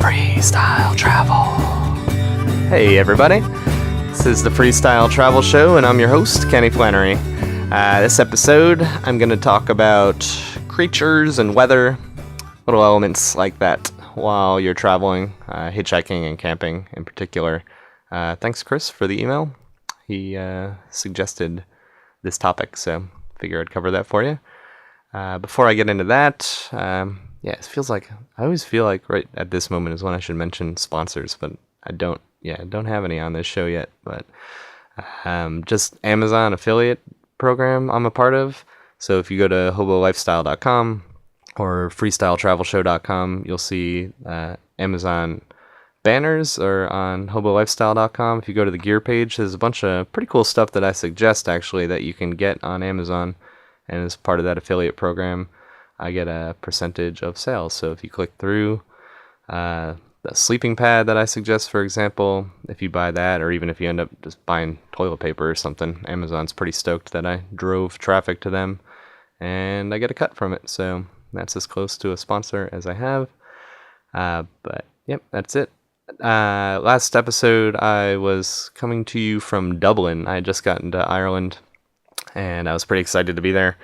Freestyle Travel. Hey everybody, this is the Freestyle Travel Show and I'm your host, Kenny Flannery. This episode, I'm going to talk about creatures and weather, little elements like that while you're traveling, hitchhiking and camping in particular. Thanks Chris for the email. He suggested this topic, so figure I'd cover that for you. Before I get into that, I always feel like right at this moment is when I should mention sponsors, but I don't have any on this show yet, but just Amazon affiliate program I'm a part of. So if you go to hobolifestyle.com or freestyletravelshow.com, you'll see Amazon banners are on hobolifestyle.com. If you go to the gear page, there's a bunch of pretty cool stuff that I suggest actually that you can get on Amazon. And as part of that affiliate program, I get a percentage of sales. So if you click through the sleeping pad that I suggest, for example, if you buy that, or even if you end up just buying toilet paper or something, Amazon's pretty stoked that I drove traffic to them and I get a cut from it. So that's as close to a sponsor as I have. But yep, that's it. Last episode, I was coming to you from Dublin. I had just gotten to Ireland and I was pretty excited to be there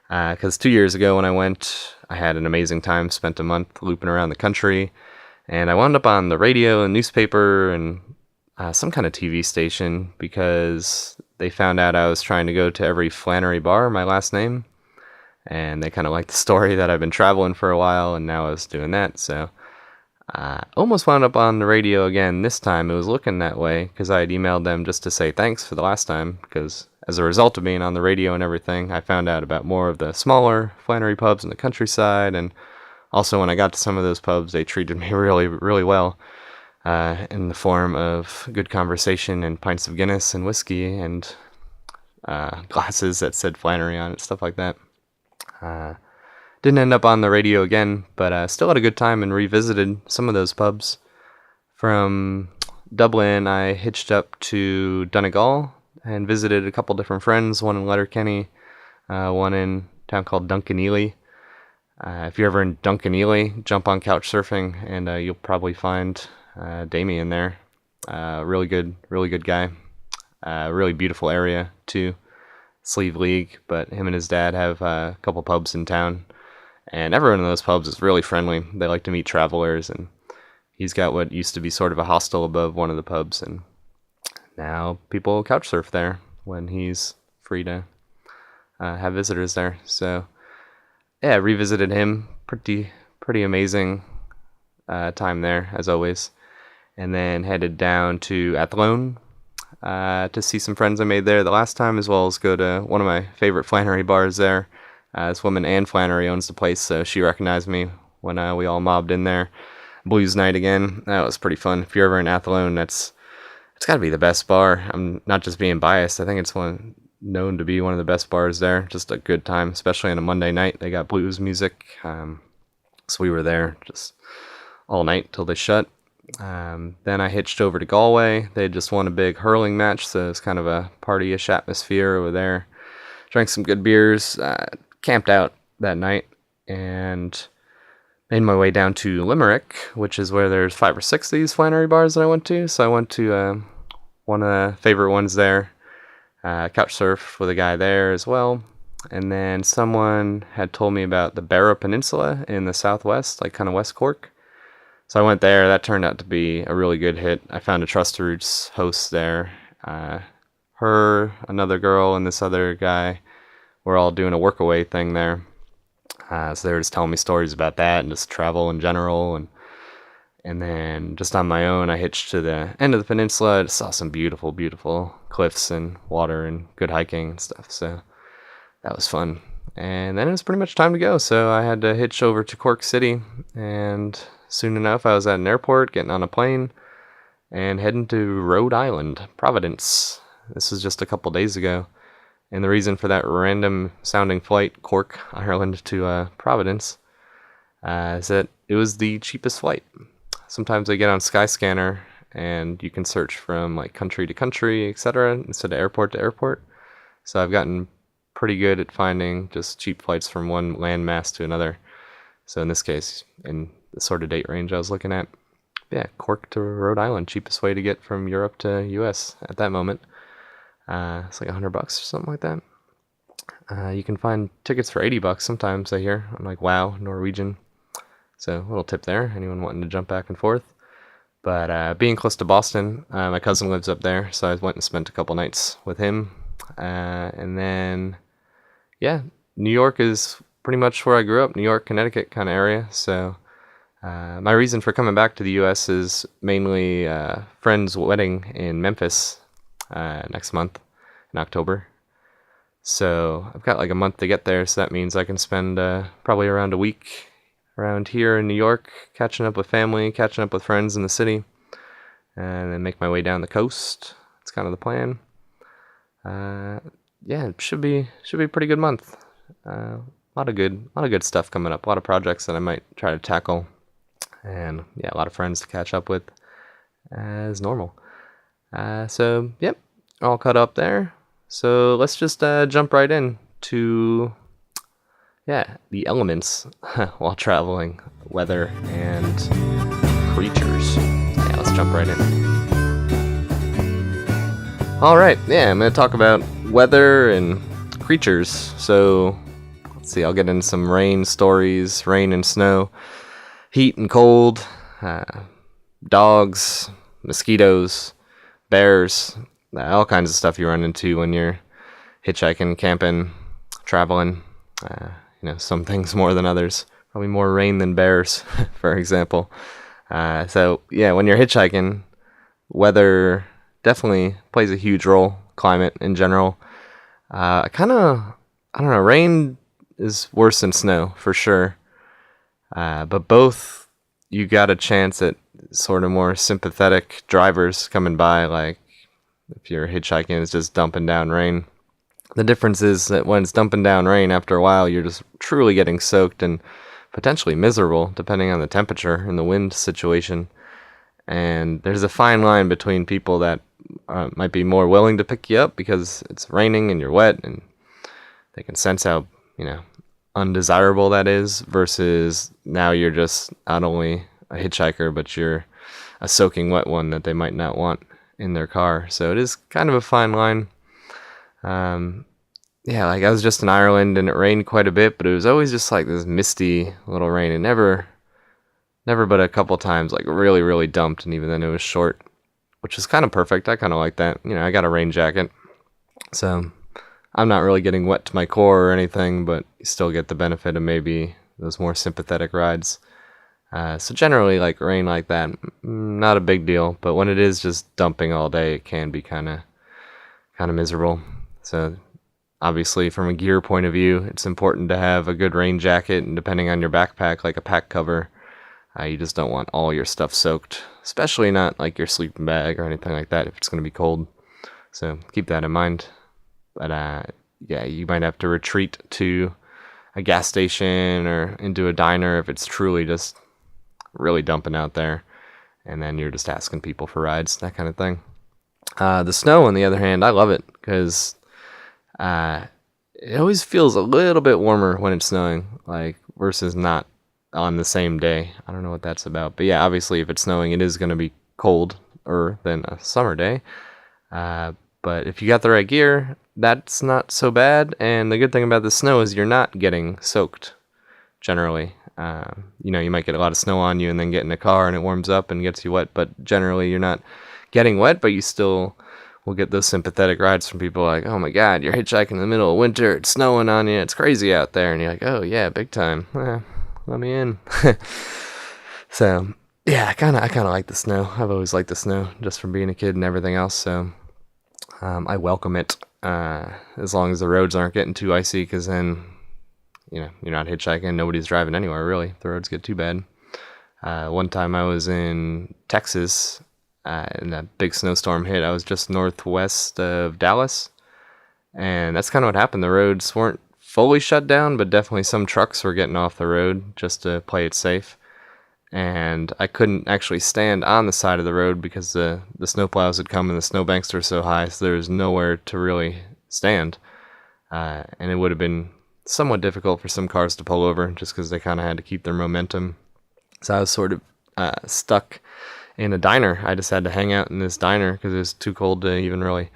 because 2 years ago when I went, I had an amazing time, spent a month looping around the country, and I wound up on the radio and newspaper and some kind of TV station because they found out I was trying to go to every Flannery bar, my last name, and they kind of liked the story that I've been traveling for a while, and now I was doing that, so almost wound up on the radio again. This time it was looking that way because I had emailed them just to say thanks for the last time, because as a result of being on the radio and everything, I found out about more of the smaller Flannery pubs in the countryside, and also when I got to some of those pubs, they treated me really, really well in the form of good conversation and pints of Guinness and whiskey and glasses that said Flannery on it, stuff like that. Didn't end up on the radio again, but still had a good time and revisited some of those pubs. From Dublin, I hitched up to Donegal and visited a couple different friends, one in Letterkenny, one in a town called Duncanely. If you're ever in Duncanely, jump on couch surfing and you'll probably find Damien there. Really good guy. Really beautiful area too. Sleeve League, but him and his dad have a couple pubs in town. And everyone in those pubs is really friendly. They like to meet travelers, and he's got what used to be sort of a hostel above one of the pubs, and now people couch surf there when he's free to have visitors there. So yeah, revisited him. Pretty amazing time there as always, and then headed down to Athlone to see some friends I made there the last time, as well as go to one of my favorite Flannery bars there. This woman, Anne Flannery, owns the place, so she recognized me when we all mobbed in there. Blues night again. That was pretty fun. If you're ever in Athlone, it's got to be the best bar. I'm not just being biased. I think it's known to be one of the best bars there. Just a good time, especially on a Monday night. They got blues music, so we were there just all night till they shut. Then I hitched over to Galway. They just won a big hurling match, so it's kind of a party-ish atmosphere over there. Drank some good beers. Camped out that night and made my way down to Limerick, which is where there's 5 or 6 of these Flannery bars that I went to. So I went to one of the favorite ones there, couch surfed with a guy there as well. And then someone had told me about the Barra Peninsula in the southwest, like kind of West Cork. So I went there. That turned out to be a really good hit. I found a Trust the Roots host there. Her, another girl, and this other guy were all doing a workaway thing there. So they were just telling me stories about that and just travel in general. And then just on my own, I hitched to the end of the peninsula. I just saw some beautiful, beautiful cliffs and water and good hiking and stuff. So that was fun. And then it was pretty much time to go. So I had to hitch over to Cork City. And soon enough, I was at an airport, getting on a plane, and heading to Rhode Island, Providence. This was just a couple days ago. And the reason for that random sounding flight, Cork, Ireland to Providence, is that it was the cheapest flight. Sometimes I get on Skyscanner and you can search from like country to country, etc., instead of airport to airport. So I've gotten pretty good at finding just cheap flights from one landmass to another. So in this case, in the sort of date range I was looking at. yeah, Cork to Rhode Island, cheapest way to get from Europe to US at that moment. It's like $100 or something like that. You can find tickets for $80 sometimes, I hear, on like WoW, Norwegian. So a little tip there, anyone wanting to jump back and forth. But being close to Boston, my cousin lives up there, so I went and spent a couple nights with him. And then, yeah, New York is pretty much where I grew up, New York, Connecticut kind of area. So my reason for coming back to the U.S. is mainly a friend's wedding in Memphis next month in October. So I've got like a month to get there, so that means I can spend probably around a week around here in New York, catching up with family, catching up with friends in the city, and then make my way down the coast. That's kind of the plan. Yeah, it should be a pretty good month. A lot of good stuff coming up. A lot of projects that I might try to tackle, and yeah, a lot of friends to catch up with as normal. So yep, all caught up there. So let's just jump right in to the elements while traveling, weather and creatures. Yeah, let's jump right in. All right, yeah, I'm going to talk about weather and creatures. So let's see, I'll get into some rain stories, rain and snow, heat and cold, dogs, mosquitoes, bears, all kinds of stuff you run into when you're hitchhiking, camping, traveling. Some things more than others. Probably more rain than bears, for example. So yeah, when you're hitchhiking, weather definitely plays a huge role. Climate in general. I don't know. Rain is worse than snow for sure. But both, you got a chance at sort of more sympathetic drivers coming by, like if you're hitchhiking, it's just dumping down rain. The difference is that when it's dumping down rain, after a while, you're just truly getting soaked and potentially miserable, depending on the temperature and the wind situation. And there's a fine line between people that might be more willing to pick you up because it's raining and you're wet, and they can sense how, undesirable that is, versus now you're just not only a hitchhiker, but you're a soaking wet one that they might not want in their car. So it is kind of a fine line. Yeah, like I was just in Ireland and it rained quite a bit, but it was always just like this misty little rain. It never but a couple times like really, really dumped, and even then it was short, which is kind of perfect. I kind of like that. I got a rain jacket, so I'm not really getting wet to my core or anything, but you still get the benefit of maybe those more sympathetic rides. So generally, like rain like that, not a big deal. But when it is just dumping all day, it can be kind of miserable. So obviously, from a gear point of view, it's important to have a good rain jacket, and depending on your backpack, like a pack cover, you just don't want all your stuff soaked, especially not like your sleeping bag or anything like that if it's going to be cold. So keep that in mind. But yeah, you might have to retreat to a gas station or into a diner if it's truly just really dumping out there, and then you're just asking people for rides, that kind of thing. The snow, on the other hand, I love it because it always feels a little bit warmer when it's snowing, like versus not on the same day. I don't know what that's about, but yeah, obviously if it's snowing, it is going to be colder than a summer day. But if you got the right gear, that's not so bad. And the good thing about the snow is you're not getting soaked generally. You might get a lot of snow on you and then get in a car and it warms up and gets you wet, but generally you're not getting wet, but you still will get those sympathetic rides from people like, oh my God, you're hitchhiking in the middle of winter, it's snowing on you, it's crazy out there. And you're like, oh yeah, big time. Let me in. So yeah, I kind of like the snow. I've always liked the snow just from being a kid and everything else. So I welcome it as long as the roads aren't getting too icy, because then, you're not hitchhiking. Nobody's driving anywhere, really. If the roads get too bad. One time I was in Texas, and that big snowstorm hit. I was just northwest of Dallas, and that's kind of what happened. The roads weren't fully shut down, but definitely some trucks were getting off the road just to play it safe. And I couldn't actually stand on the side of the road because the snowplows had come and the snowbanks were so high, so there was nowhere to really stand. And it would have been somewhat difficult for some cars to pull over just because they kind of had to keep their momentum. So I was sort of stuck in a diner. I just had to hang out in this diner because it was too cold to even really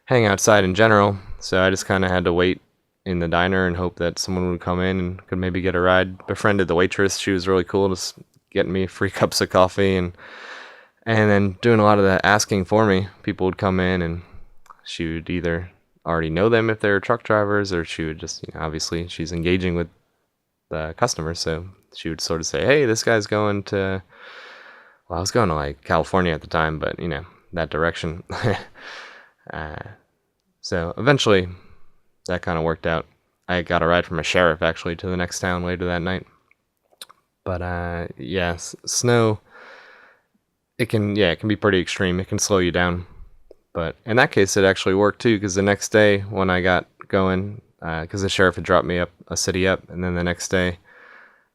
hang outside in general. So I just kind of had to wait in the diner and hope that someone would come in and could maybe get a ride. Befriended the waitress. She was really cool, just getting me free cups of coffee and then doing a lot of the asking for me. People would come in and she would either already know them if they're truck drivers, or she would just, obviously she's engaging with the customers, so she would sort of say, hey, this guy's going to, well, I was going to like California at the time, but that direction. So eventually that kind of worked out. I got a ride from a sheriff actually to the next town later that night. But snow, it can be pretty extreme. It can slow you down. But in that case, it actually worked too, because the next day when I got going, because the sheriff had dropped me up a city up, and then the next day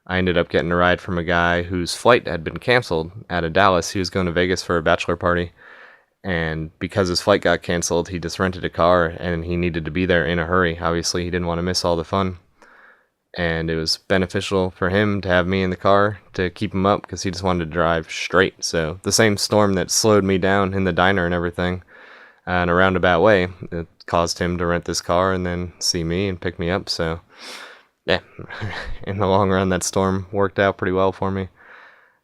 I ended up getting a ride from a guy whose flight had been canceled out of Dallas. He was going to Vegas for a bachelor party, and because his flight got canceled, he just rented a car, and he needed to be there in a hurry. Obviously, he didn't want to miss all the fun, and it was beneficial for him to have me in the car to keep him up, because he just wanted to drive straight. So the same storm that slowed me down in the diner and everything, in a roundabout way, it caused him to rent this car and then see me and pick me up. So yeah, in the long run, that storm worked out pretty well for me.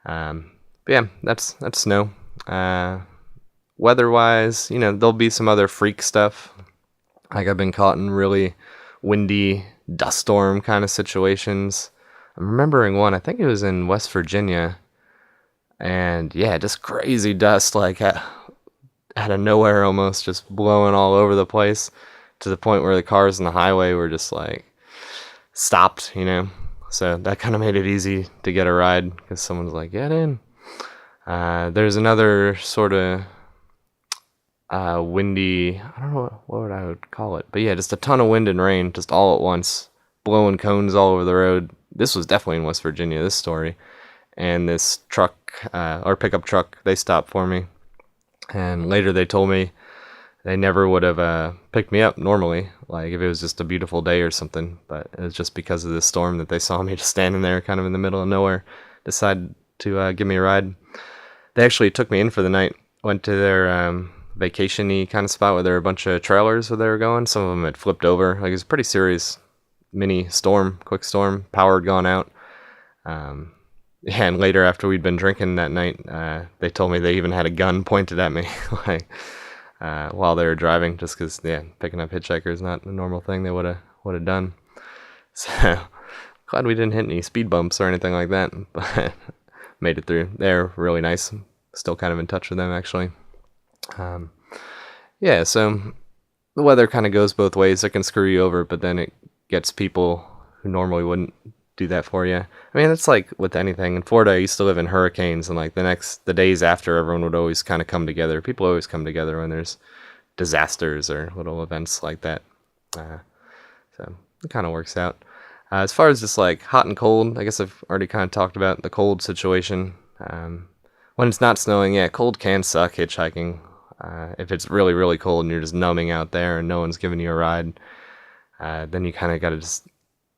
But yeah, that's snow. Weather-wise, there'll be some other freak stuff. Like I've been caught in really windy dust storm kind of situations. I'm remembering one, I think it was in West Virginia. And yeah, just crazy dust, like out of nowhere almost, just blowing all over the place, to the point where the cars on the highway were just like stopped, So that kind of made it easy to get a ride, because someone's like, get in. There's another sort of windy, I don't know what I would call it, but yeah, just a ton of wind and rain just all at once, blowing cones all over the road. This was definitely in West Virginia, this story. And this truck, or pickup truck, they stopped for me. And later they told me they never would have picked me up normally, like if it was just a beautiful day or something. But it was just because of this storm that they saw me just standing there kind of in the middle of nowhere, decided to give me a ride. They actually took me in for the night, went to their vacation-y kind of spot where there were a bunch of trailers where they were going. Some of them had flipped over. Like, it was a pretty serious mini storm, quick storm. Power had gone out. And later, after we'd been drinking that night, they told me they even had a gun pointed at me, like while they were driving, just because picking up hitchhikers is not a normal thing they would have done. So glad we didn't hit any speed bumps or anything like that, but made it through. They're really nice. Still kind of in touch with them, actually. So the weather kind of goes both ways. It can screw you over, but then it gets people who normally wouldn't do that for you. I mean, it's like with anything. In Florida, I used to live in hurricanes, and like the days after, everyone would always kind of come together. People always come together when there's disasters or little events like that. So it kind of works out. As far as just like hot and cold, I guess I've already kind of talked about the cold situation. When it's not snowing, cold can suck hitchhiking. If it's really, really cold and you're just numbing out there and no one's giving you a ride, then you kind of got to just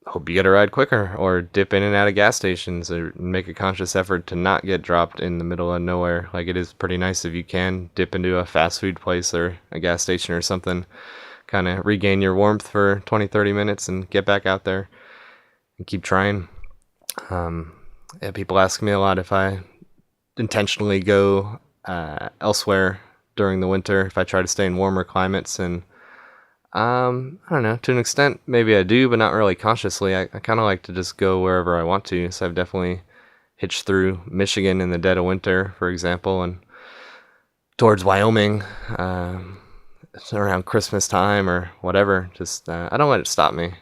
hope you get a ride quicker, or dip in and out of gas stations, or make a conscious effort to not get dropped in the middle of nowhere. Like, it is pretty nice if you can dip into a fast food place or a gas station or something, kind of regain your warmth for 20-30 minutes and get back out there and keep trying. People ask me a lot if I intentionally go elsewhere during the winter, if I try to stay in warmer climates, and I don't know, to an extent maybe I do, but not really consciously. I kind of like to just go wherever I want to, so I've definitely hitched through Michigan in the dead of winter, for example, and towards Wyoming around Christmas time or whatever. Just I don't let it stop me.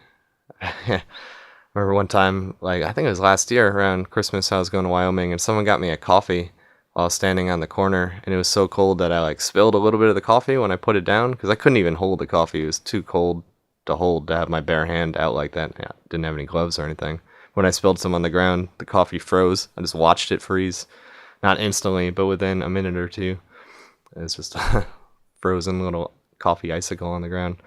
Remember one time, like I think it was last year around Christmas, I was going to Wyoming, and someone got me a coffee while I was standing on the corner, and it was so cold that I like spilled a little bit of the coffee when I put it down, because I couldn't even hold the coffee. It was too cold to hold, to have my bare hand out like that. Yeah, didn't have any gloves or anything. When I spilled some on the ground, the coffee froze. I just watched it freeze, not instantly, but within a minute or two. It's just a frozen little coffee icicle on the ground.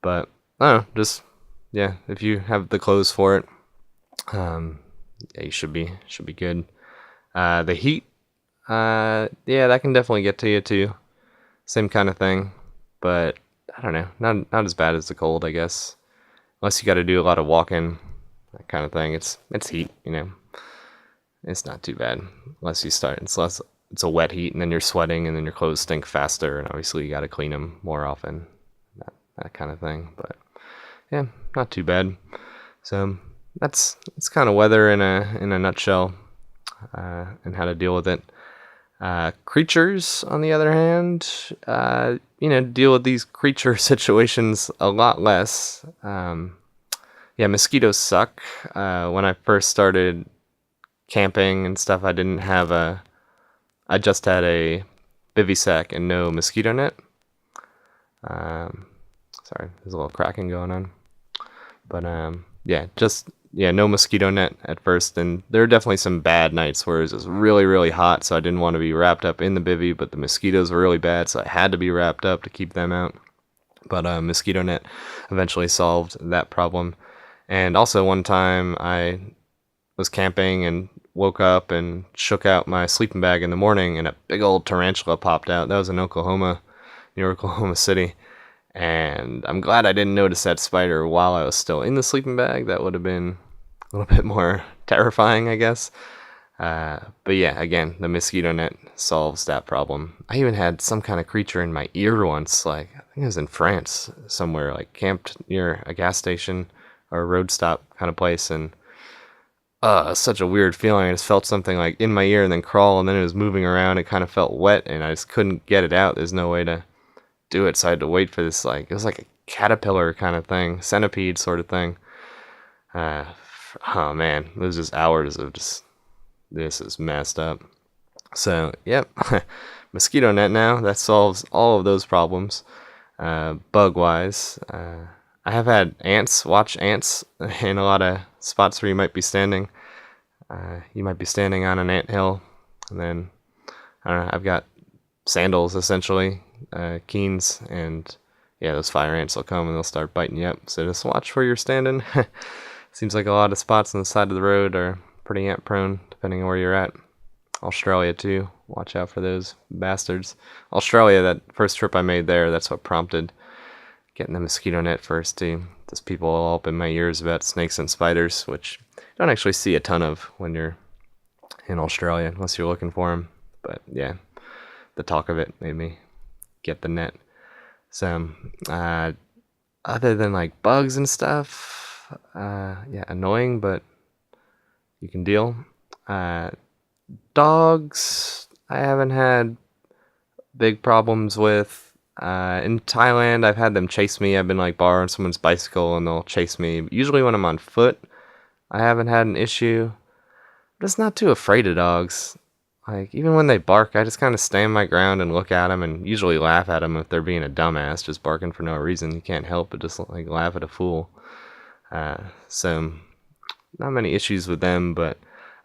But I don't know, just if you have the clothes for it, you should be good. The heat, Yeah, that can definitely get to you too. Same kind of thing, but I don't know, not as bad as the cold, I guess. Unless you got to do a lot of walking, that kind of thing. It's heat, It's not too bad unless you start. It's a wet heat, and then you're sweating, and then your clothes stink faster, and obviously you got to clean them more often. That kind of thing, but yeah, not too bad. So it's kind of weather in a nutshell, and how to deal with it. Creatures, on the other hand, deal with these creature situations a lot less. Yeah, mosquitoes suck. When I first started camping and stuff, I just had a bivy sack and no mosquito net. Sorry, there's a little cracking going on. But no mosquito net at first, and there were definitely some bad nights where it was really, really hot, so I didn't want to be wrapped up in the bivy, but the mosquitoes were really bad, so I had to be wrapped up to keep them out. But mosquito net eventually solved that problem. And also one time I was camping and woke up and shook out my sleeping bag in the morning, and a big old tarantula popped out. That was in Oklahoma, near Oklahoma City. And I'm glad I didn't notice that spider while I was still in the sleeping bag. That would have been a little bit more terrifying, I guess. But yeah, again, the mosquito net solves that problem. I even had some kind of creature in my ear once. Like, I think it was in France somewhere, like camped near a gas station or a road stop kind of place. And such a weird feeling. I just felt something like in my ear and then crawl, and then it was moving around. It kind of felt wet, and I just couldn't get it out. There's no way to do it, so I had to wait for this, it was like a caterpillar kind of thing, centipede sort of thing. Oh man, it was just hours of just, this is messed up. So yep, mosquito net now, that solves all of those problems. Bug wise, I have had ants, watch ants in a lot of spots where you might be standing. You might be standing on an ant hill, and then I don't know, I've got sandals essentially, Keens, and yeah, those fire ants will come and they'll start biting you up. So just watch where you're standing. Seems like a lot of spots on the side of the road are pretty ant prone, depending on where you're at. Australia too. Watch out for those bastards. Australia, that first trip I made there, that's what prompted getting the mosquito net first too. There's people all up in my ears about snakes and spiders, which you don't actually see a ton of when you're in Australia, unless you're looking for them. But yeah, the talk of it made me get the net. So other than like bugs and stuff, yeah, annoying, but you can deal. Dogs, I haven't had big problems with. In Thailand, I've had them chase me. I've been like borrowing someone's bicycle and they'll chase me. Usually when I'm on foot, I haven't had an issue. I'm just not too afraid of dogs. Like, even when they bark, I just kind of stand my ground and look at them, and usually laugh at them if they're being a dumbass, just barking for no reason. You can't help but just like laugh at a fool. So not many issues with them, but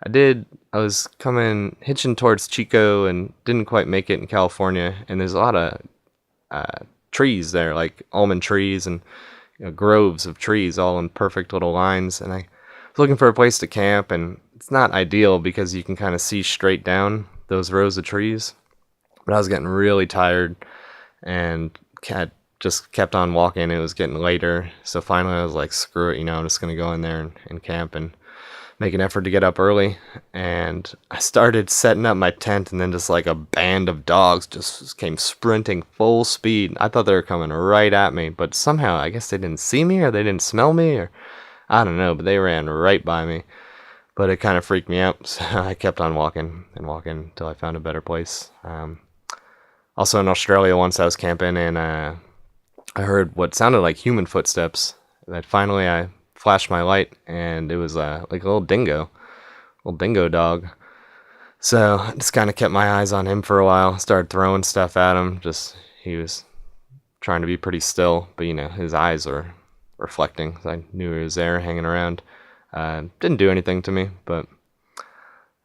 I was coming hitching towards Chico and didn't quite make it in California, and there's a lot of trees there, like almond trees and groves of trees all in perfect little lines, and I was looking for a place to camp, and it's not ideal because you can kind of see straight down those rows of trees, but I was getting really tired and just kept on walking. It was getting later, so finally I was like, screw it, I'm just gonna go in there and camp and make an effort to get up early. And I started setting up my tent, and then just like a band of dogs just came sprinting full speed. I thought they were coming right at me, but somehow I guess they didn't see me, or they didn't smell me, or I don't know, but they ran right by me. But it kind of freaked me out, so I kept on walking and walking until I found a better place. Also in Australia, once I was camping, and I heard what sounded like human footsteps. That finally I flashed my light, and it was like a little dingo dog. So I just kind of kept my eyes on him for a while, started throwing stuff at him. He was trying to be pretty still, but his eyes were reflecting, so I knew he was there hanging around. Didn't do anything to me, but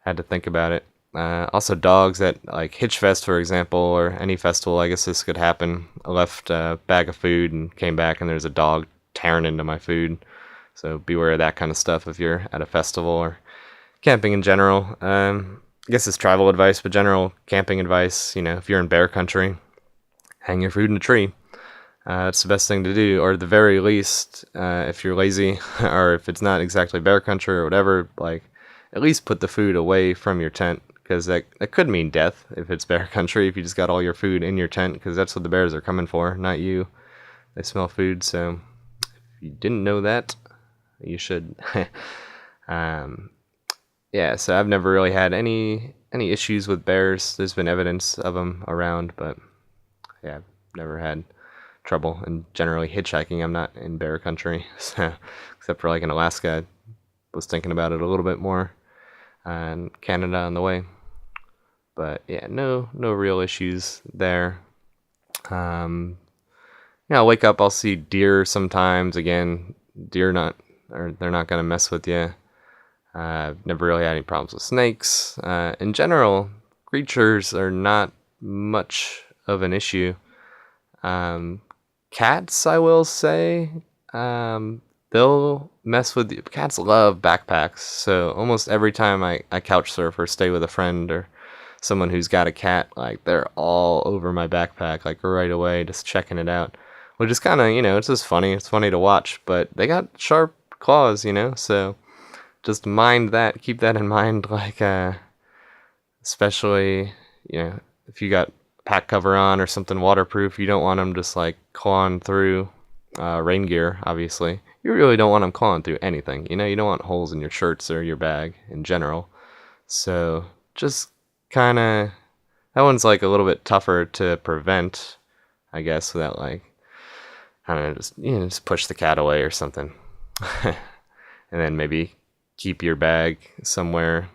had to think about it. Also dogs at like Hitch Fest, for example, or any festival, I guess this could happen. I left a bag of food and came back, and there's a dog tearing into my food. So beware of that kind of stuff if you're at a festival or camping in general. I guess it's travel advice, but general camping advice, if you're in bear country, hang your food in a tree. It's the best thing to do, or at the very least, if you're lazy, or if it's not exactly bear country or whatever, like, at least put the food away from your tent, because that could mean death if it's bear country, if you just got all your food in your tent, because that's what the bears are coming for, not you. They smell food, so if you didn't know that, you should. Yeah, so I've never really had any issues with bears. There's been evidence of them around, but yeah, I've never had trouble. And generally hitchhiking, I'm not in bear country, so, except for like in Alaska. I was thinking about it a little bit more, and Canada on the way. But yeah, no real issues there. I'll wake up, I'll see deer sometimes. Again, they're not gonna mess with you. I've never really had any problems with snakes. In general, creatures are not much of an issue. Cats, I will say, they'll mess with you. Cats love backpacks, so almost every time I couch surf or stay with a friend or someone who's got a cat, like, they're all over my backpack, like, right away, just checking it out. Which is kind of, it's just funny. It's funny to watch, but they got sharp claws, so just mind that. Keep that in mind, like, especially, if you got pack cover on or something waterproof, you don't want them just, like, clawing through rain gear, obviously. You really don't want them clawing through anything, you don't want holes in your shirts or your bag in general. So just kind of, that one's, like, a little bit tougher to prevent, I guess, without, like, I don't know, just push the cat away or something. And then maybe keep your bag somewhere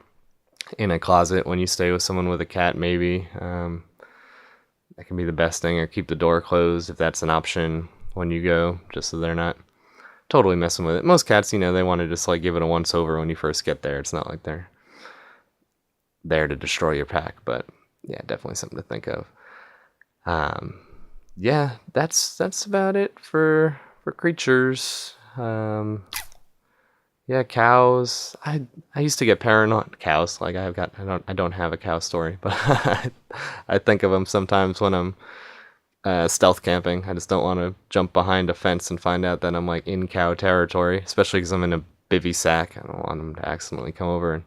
in a closet when you stay with someone with a cat, maybe. That can be the best thing, or keep the door closed if that's an option when you go, just so they're not totally messing with it. Most cats, they want to just, like, give it a once over when you first get there. It's not like they're there to destroy your pack, but yeah, definitely something to think of. Yeah, that's about it for creatures. Yeah, cows. I used to get paranoid. Cows, like, I don't have a cow story, but I think of them sometimes when I'm stealth camping. I just don't want to jump behind a fence and find out that I'm, like, in cow territory, especially because I'm in a bivy sack. I don't want them to accidentally come over and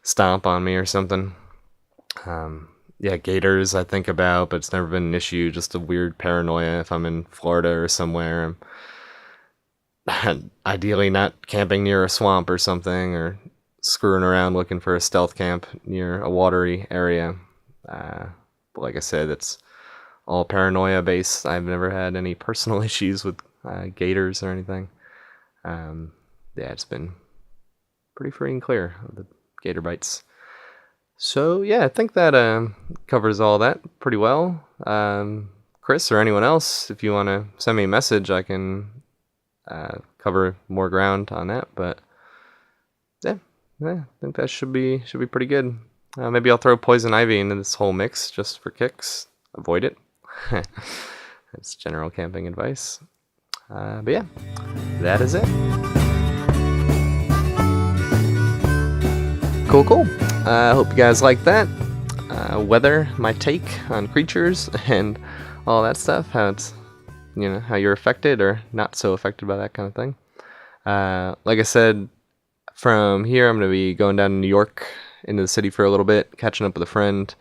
stomp on me or something. Yeah, gators I think about, but it's never been an issue. Just a weird paranoia if I'm in Florida or somewhere. I'm ideally not camping near a swamp or something, or screwing around looking for a stealth camp near a watery area. But like I said, it's all paranoia based. I've never had any personal issues with gators or anything. Yeah, it's been pretty free and clear of the gator bites. So yeah, I think that covers all that pretty well. Chris or anyone else, if you want to send me a message, I can cover more ground on that. But yeah, I think that should be pretty good. Maybe I'll throw poison ivy into this whole mix just for kicks. Avoid it. That's general camping advice. But yeah, that is it. Cool. I hope you guys like that. Weather, my take on creatures and all that stuff. How it's, how you're affected or not so affected by that kind of thing. Like I said, from here I'm going to be going down to New York into the city for a little bit, catching up with a friend.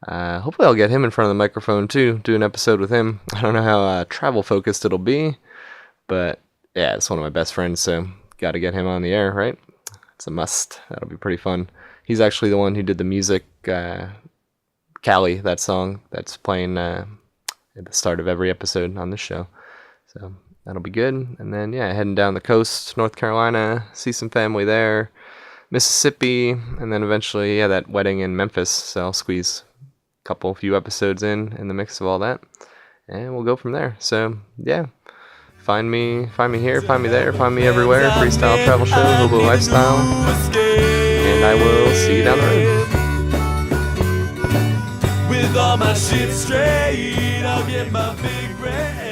Hopefully I'll get him in front of the microphone too, do an episode with him. I don't know how travel focused it'll be, but yeah, it's one of my best friends, so got to get him on the air, right? It's a must. That'll be pretty fun. He's actually the one who did the music, Cali, that song that's playing at the start of every episode on this show. So that'll be good. And then, yeah, heading down the coast, North Carolina, see some family there, Mississippi, and then eventually, yeah, that wedding in Memphis. So I'll squeeze a few episodes in the mix of all that, and we'll go from there. So, yeah. Find me here, find me there, find me everywhere. Freestyle Travel Show, Hobo Lifestyle. And I will see you down the road. With all my shit straight, I'll get my big red.